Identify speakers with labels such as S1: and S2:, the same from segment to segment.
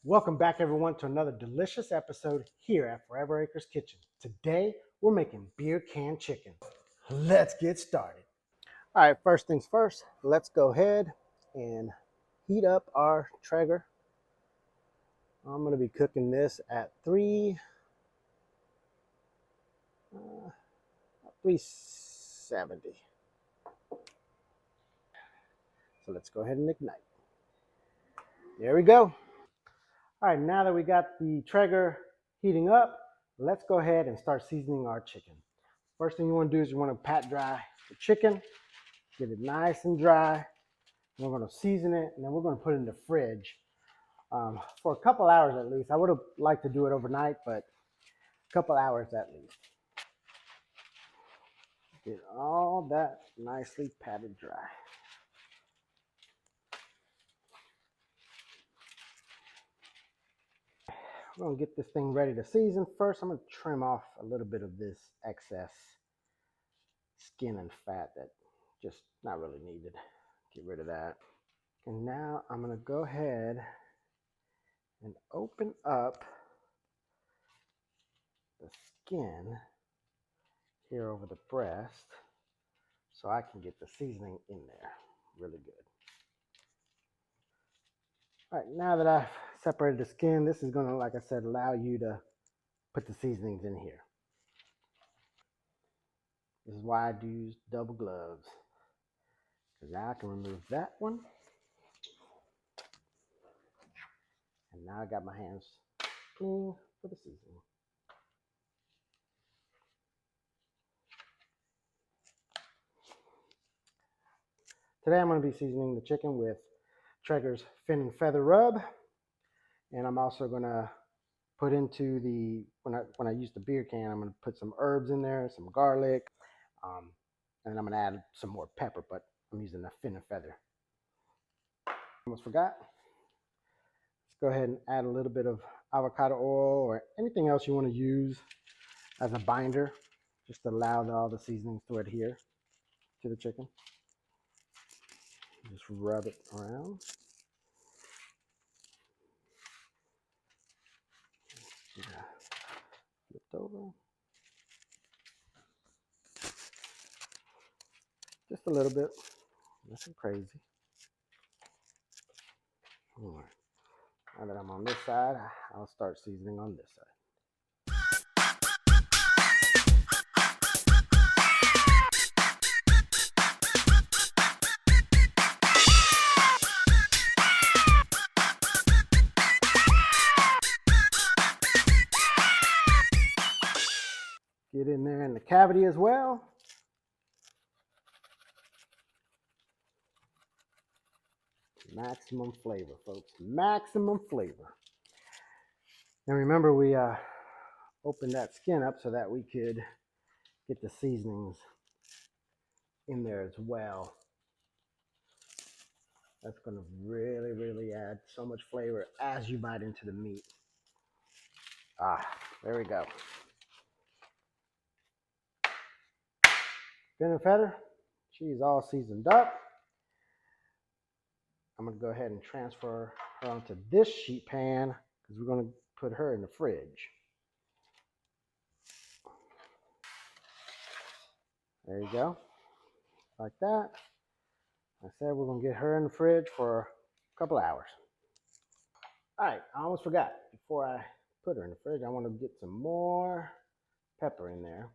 S1: Welcome back, everyone, to another delicious episode here at Forever Acres Kitchen. Today, we're making beer can chicken. Let's get started. All right, first things first, let's go ahead and heat up our Traeger. I'm going to be cooking this at 370. So let's go ahead and ignite. There we go. All right, now that we got the Traeger heating up, let's go ahead and start seasoning our chicken. First thing you want to do is you want to pat dry the chicken, get it nice and dry. We're going to season it, and then we're going to put it in the fridge for a couple hours at least. I would have liked to do it overnight, but a couple hours at least. Get all that nicely patted dry. We're going to get this thing ready to season. First, I'm going to trim off a little bit of this excess skin and fat that just not really needed. Get rid of that. And now I'm going to go ahead and open up the skin here over the breast so I can get the seasoning in there really good. All right, now that I've separated the skin, this is going to, like I said, allow you to put the seasonings in here. This is why I do use double gloves, because now I can remove that one. And now I got my hands clean for the seasoning. Today I'm going to be seasoning the chicken with Traeger's Fin and Feather Rub. And I'm also going to put into the, when I use the beer can, I'm going to put some herbs in there, some garlic, and I'm going to add some more pepper, but I'm using the Fin and Feather. Almost forgot. Let's go ahead and add a little bit of avocado oil or anything else you want to use as a binder, just to allow all the seasonings to adhere to the chicken. Just rub it around. Yeah. Flipped over. Just a little bit. Nothing crazy. All right. Now that I'm on this side, I'll start seasoning on this side. Get in there in the cavity as well. Maximum flavor, folks. Maximum flavor. And remember, we opened that skin up so that we could get the seasonings in there as well. That's going to really, really add so much flavor as you bite into the meat. There we go. Fin and Feather, she's all seasoned up. I'm going to go ahead and transfer her onto this sheet pan because we're going to put her in the fridge. There you go. Like that. I said we're going to get her in the fridge for a couple hours. All right, I almost forgot. Before I put her in the fridge, I want to get some more pepper in there.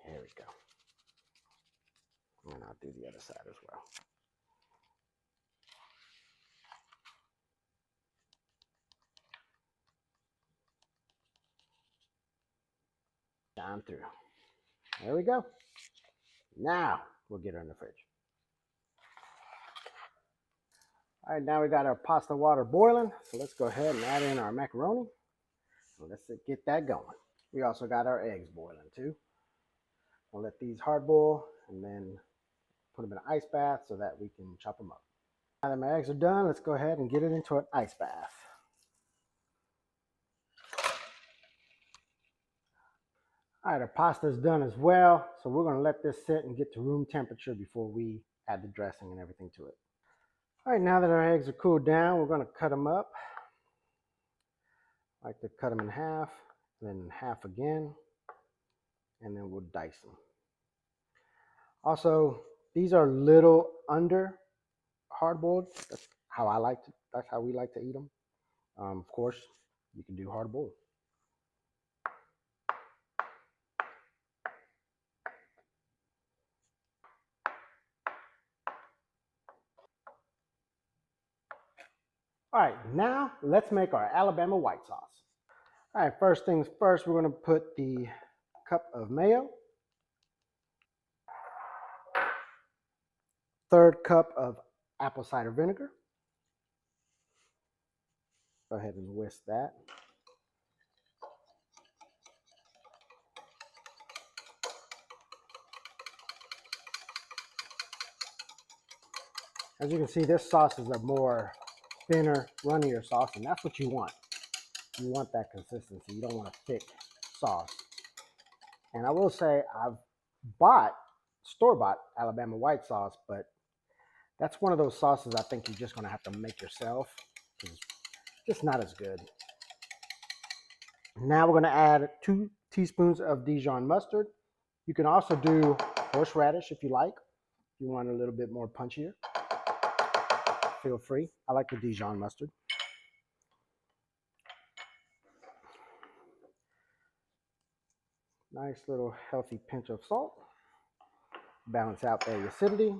S1: There we go. And I'll do the other side as well. Down through. There we go. Now we'll get her in the fridge. All right, now we got our pasta water boiling. So let's go ahead and add in our macaroni. So let's get that going. We also got our eggs boiling too. I'll let these hard boil and then put them in an ice bath so that we can chop them up. Now that my eggs are done, let's go ahead and get it into an ice bath. All right, our pasta is done as well. So we're going to let this sit and get to room temperature before we add the dressing and everything to it. All right, now that our eggs are cooled down, we're going to cut them up. I like to cut them in half, and then in half again, and then we'll dice them. Also, these are little under hard-boiled. That's how I like to. That's how we like to eat them. Of course, you can do hard-boiled. All right, now let's make our Alabama white sauce. All right, first things first, we're going to put the cup of mayo, third cup of apple cider vinegar. Go ahead and whisk that. As you can see, this sauce is a more thinner, runnier sauce, and that's what you want. You want that consistency. You don't want a thick sauce. And I will say I've bought store-bought Alabama white sauce, but that's one of those sauces I think you're just going to have to make yourself. It's just not as good. Now we're going to add 2 teaspoons of Dijon mustard. You can also do horseradish if you like. If you want a little bit more punchier, feel free. I like the Dijon mustard. Nice little healthy pinch of salt. Balance out the acidity.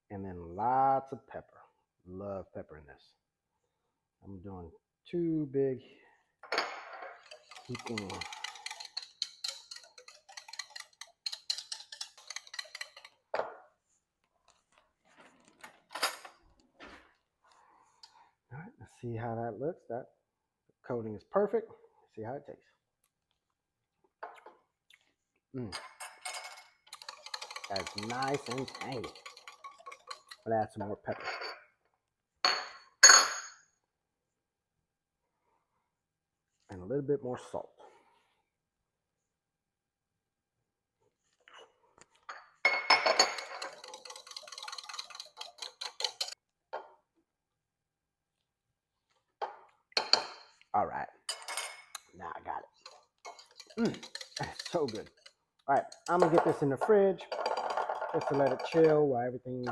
S1: And then lots of pepper. Love pepper in this. I'm doing 2 big heaping. All right, let's see how that looks. That coating is perfect. Let's see how it tastes. That's nice and tangy. I'll add some more pepper. And a little bit more salt. All right, now I got it. That's so good. All right, I'm gonna get this in the fridge just to let it chill while everything's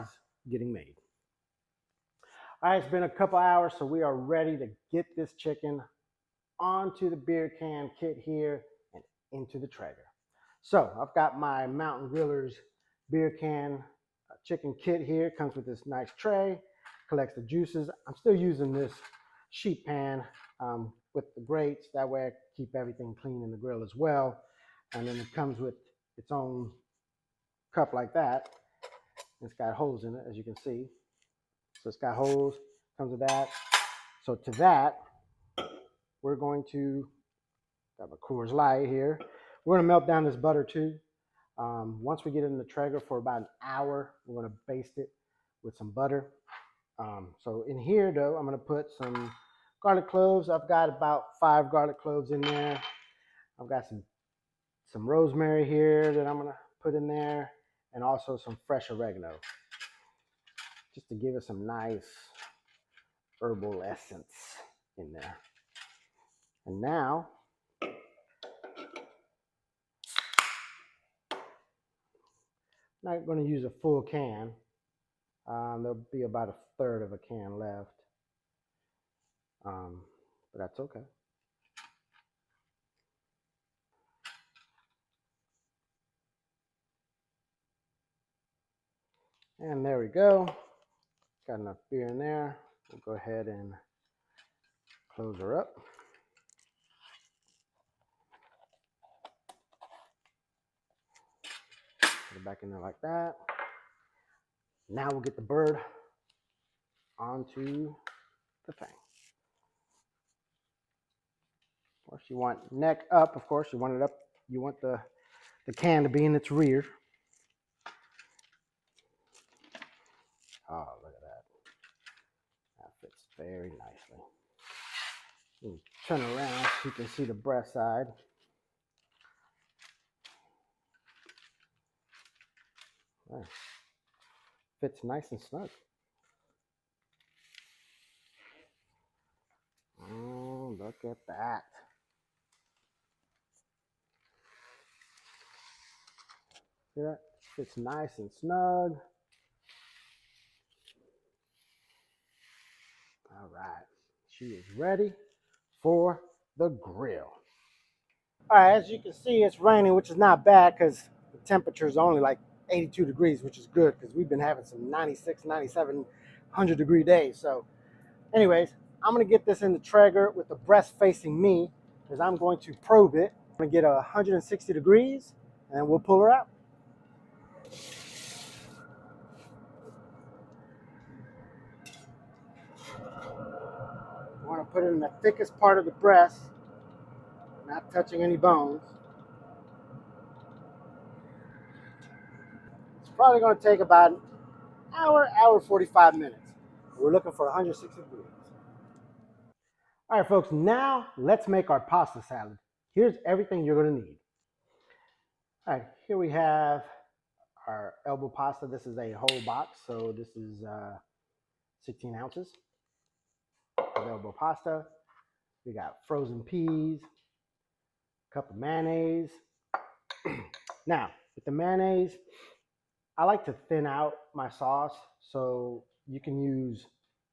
S1: getting made. All right, it's been a couple hours, so we are ready to get this chicken onto the beer can kit here and into the Traeger. So I've got my Mountain Grillers beer can chicken kit here. Comes with this nice tray, collects the juices. I'm still using this sheet pan with the grates. That way I keep everything clean in the grill as well. And then it comes with its own cup like that. It's got holes in it, as you can see. So it's got holes, comes with that. So to that, we're going to have a Coors Light here. We're going to melt down this butter too. Once we get it in the Traeger for about an hour, we're going to baste it with some butter. So in here though, I'm going to put some garlic cloves. I've got about 5 garlic cloves in there. I've got some rosemary here that I'm going to put in there, and also some fresh oregano, just to give it some nice herbal essence in there. And now, I'm not going to use a full can. There'll be about 1/3 of a can left, but that's okay. And there we go. Got enough beer in there. We'll go ahead and close her up. Put it back in there like that. Now we'll get the bird onto the thing. Of course, you want neck up. Of course, you want it up. You want the can to be in its rear. Oh, look at that. That fits very nicely. You turn around so you can see the breast side. There. Fits nice and snug. Oh, look at that. See that? Fits nice and snug. All right. She is ready for the grill. All right, as you can see, it's raining, which is not bad because the temperature is only like 82 degrees, which is good because we've been having some 96, 97, 100-degree days. So anyways, I'm going to get this in the Traeger with the breast facing me because I'm going to probe it. I'm going to get 160 degrees and we'll pull her out. I want to put it in the thickest part of the breast, not touching any bones. It's probably going to take about an hour 45 minutes. We're looking for 160 degrees. All right, folks, now let's make our pasta salad. Here's everything you're going to need. All right, here we have our elbow pasta. This is a whole box, so this is 16 ounces of elbow pasta. We got frozen peas, a cup of mayonnaise. Now, with the mayonnaise, I like to thin out my sauce, so you can use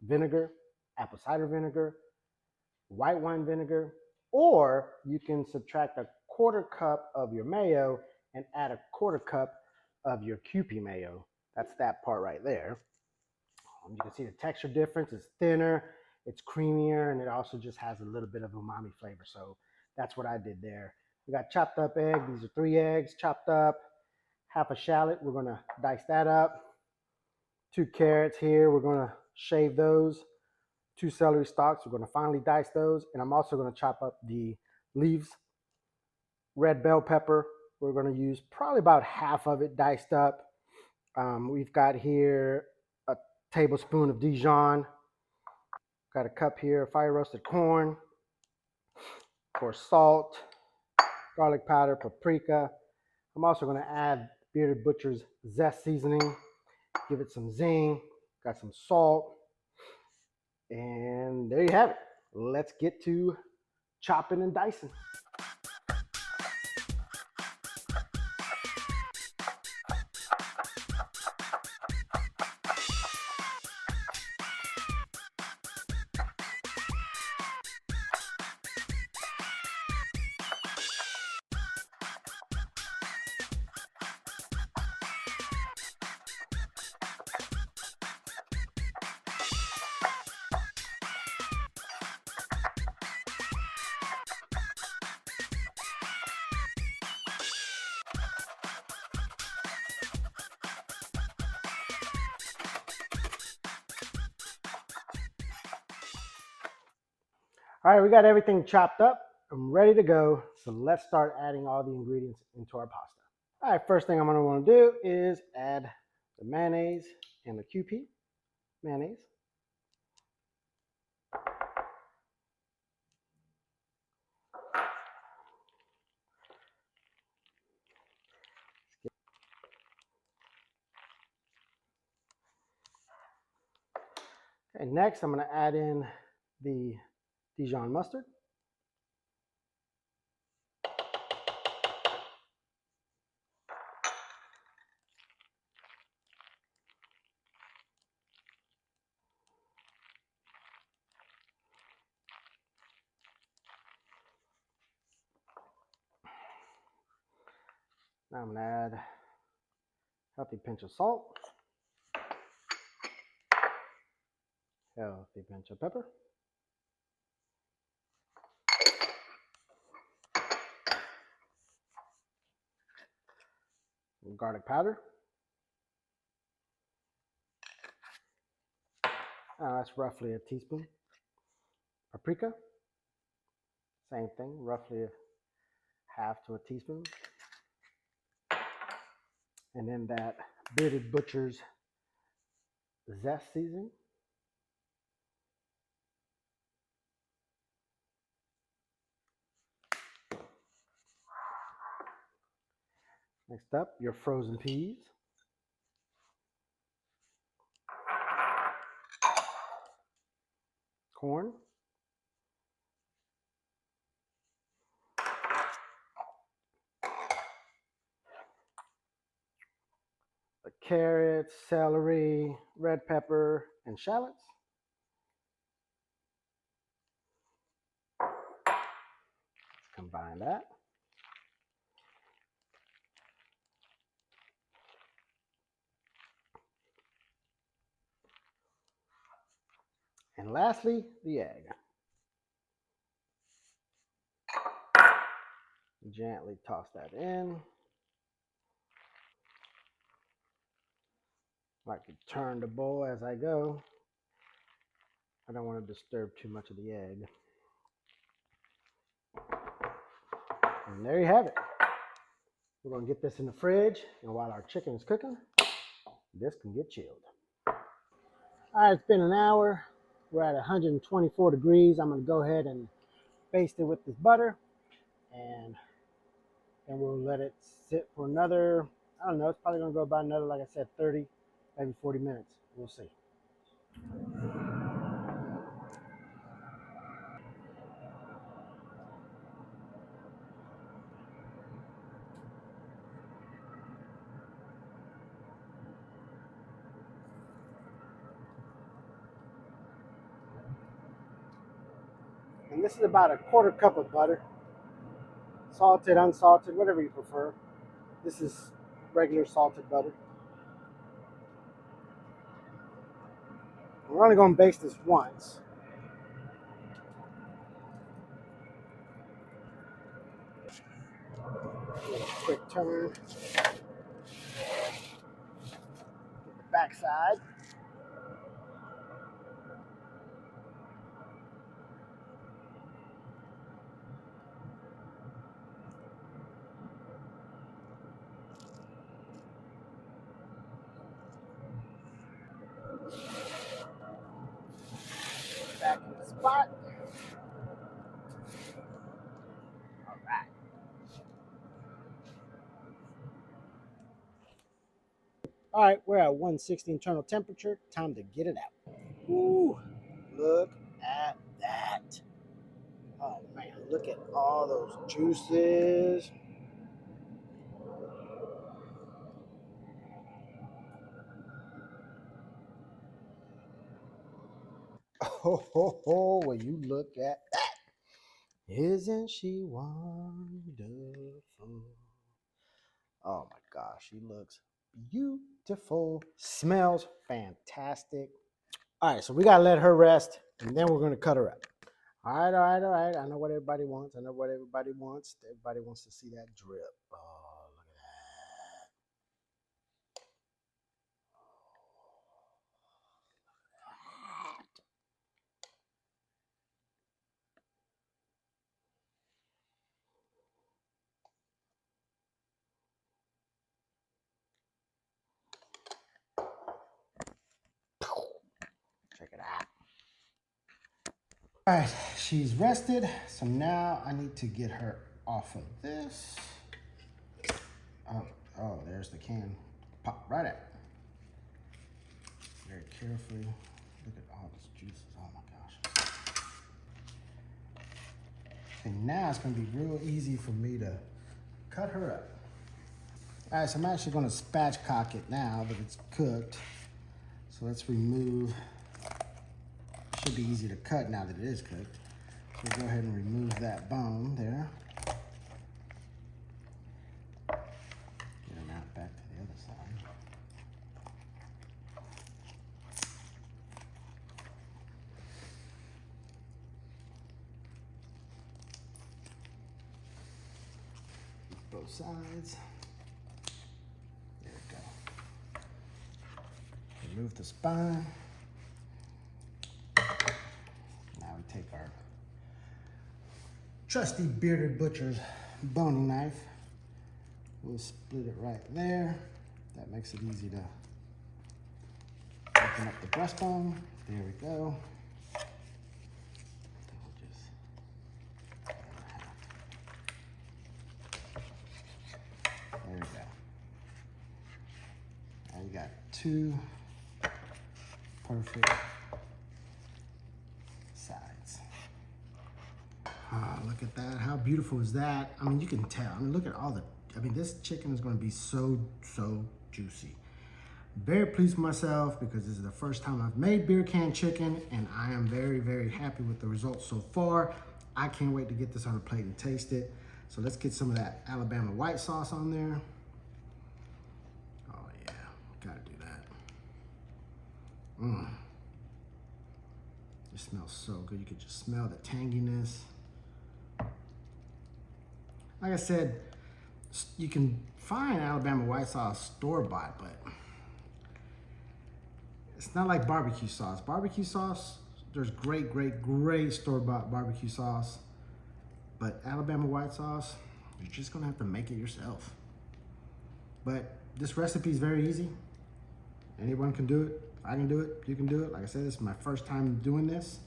S1: vinegar, apple cider vinegar, white wine vinegar, or you can subtract a quarter cup of your mayo and add a quarter cup of your Kewpie Mayo. That's that part right there. You can see the texture difference. It's thinner, it's creamier, and it also just has a little bit of umami flavor. So that's what I did there. We got chopped up egg. These are 3 eggs chopped up. Half a shallot. We're going to dice that up. 2 carrots here. We're going to shave those. 2 celery stalks. We're going to finely dice those. And I'm also going to chop up the leaves. Red bell pepper. We're going to use probably about half of it diced up. We've got here a tablespoon of Dijon. Got a cup here of fire roasted corn. For salt, garlic powder, paprika. I'm also going to add Bearded Butcher's zest seasoning. Give it some zing. Got some salt. And there you have it. Let's get to chopping and dicing. All right, we got everything chopped up. I'm ready to go. So let's start adding all the ingredients into our pasta. All right, first thing I'm going to want to do is add the mayonnaise and the Kewpie mayonnaise. And next, I'm going to add in the Dijon mustard. Now I'm going to add a healthy pinch of salt, healthy pinch of pepper, garlic powder. That's roughly a teaspoon. Paprika, same thing, roughly a half to a teaspoon. And then that Bearded Butcher's zest seasoning. Next up, your frozen peas. corn. The carrots, celery, red pepper, and shallots. Combine that. And lastly, the egg. Gently toss that in. I like to turn the bowl as I go. I don't want to disturb too much of the egg. And there you have it. We're going to get this in the fridge, and while our chicken is cooking, this can get chilled. All right, it's been an hour. We're at 124 degrees. I'm going to go ahead and baste it with this butter, and then we'll let it sit for another, I don't know, it's probably going to go about another, like I said, 30, maybe 40 minutes. We'll see. And this is about a quarter cup of butter. Salted, unsalted, whatever you prefer. This is regular salted butter. We're only going to baste this once. Quick turn. Get the back side. Back in the spot. All right. All right, we're at 160 internal temperature. Time to get it out. Ooh, look at that. Oh man, look at all those juices. Oh, ho, ho, will you look at that? Isn't she wonderful? Oh my gosh, she looks beautiful. Smells fantastic. All right, so we gotta let her rest, and then we're gonna cut her up. All right, all right, all right. I know what everybody wants. I know what everybody wants. Everybody wants to see that drip. Oh, look at that. Check it out. All right, she's rested. So now I need to get her off of this. Oh, there's the can. Pop right out. Very carefully. Look at all these juices. Oh my gosh. And now it's gonna be real easy for me to cut her up. All right, so I'm actually gonna spatchcock it now that it's cooked. So let's remove, should be easy to cut now that it is cooked. So we'll go ahead and remove that bone there. Get them out back to the other side. Both sides. There we go. Remove the spine. Now we take our trusty bearded butcher's boning knife. We'll split it right there. That makes it easy to open up the breastbone. There we go. There we go. Now you got two perfect sides. Look at that. How beautiful is that? I mean, you can tell. I mean, look at all the, I mean, this chicken is going to be so juicy. Very pleased with myself because this is the first time I've made beer can chicken, and I am very happy with the results so far. I can't wait to get this on a plate and taste it. So let's get some of that Alabama white sauce on there. Oh yeah, gotta do that. It smells so good. You can just smell the tanginess. Like I said, you can find Alabama white sauce store-bought, but it's not like barbecue sauce. Barbecue sauce, there's great store-bought barbecue sauce, but Alabama white sauce, you're just gonna have to make it yourself. But this recipe is very easy. Anyone can do it. I can do it, you can do it. Like I said, this is my first time doing this.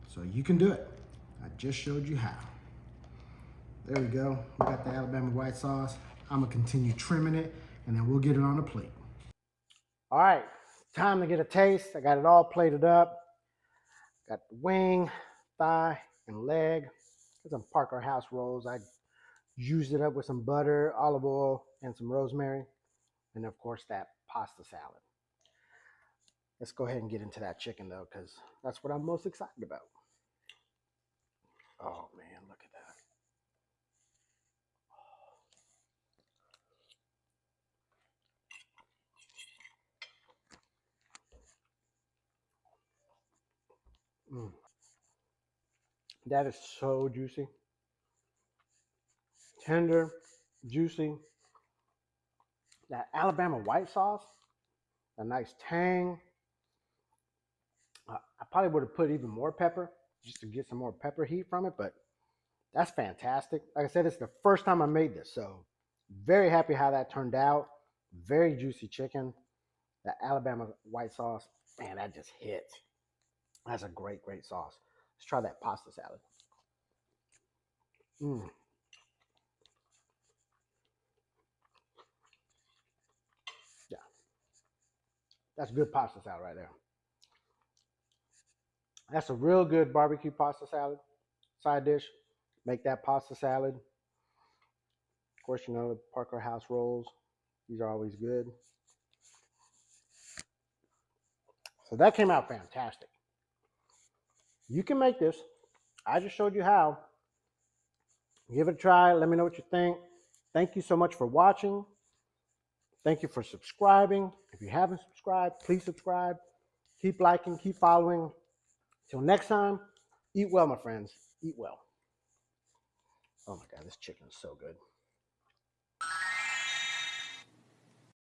S1: So you can do it. I just showed you how. There we go. We got the Alabama white sauce. I'm gonna continue trimming it and then we'll get it on the plate. All right, time to get a taste. I got it all plated up. Got the wing, thigh, and leg. Got some Parker House rolls. I used it up with some butter, olive oil, and some rosemary. And of course that pasta salad. Let's go ahead and get into that chicken though, because that's what I'm most excited about. Oh man, look at that. That is so juicy. Tender, juicy. That Alabama white sauce, a nice tang. I probably would have put even more pepper just to get some more pepper heat from it, but that's fantastic. Like I said, it's the first time I made this, so very happy how that turned out. Very juicy chicken. That Alabama white sauce, man, that just hits. That's a great sauce. Let's try that pasta salad. Yeah, that's good pasta salad right there. That's a real good barbecue pasta salad side dish. Make that pasta salad. Of course, you know, the Parker House rolls. These are always good. So that came out fantastic. You can make this. I just showed you how. Give it a try. Let me know what you think. Thank you so much for watching. Thank you for subscribing. If you haven't subscribed, please subscribe. Keep liking, keep following. Till next time, eat well, my friends. Eat well. Oh my God, this chicken is so good.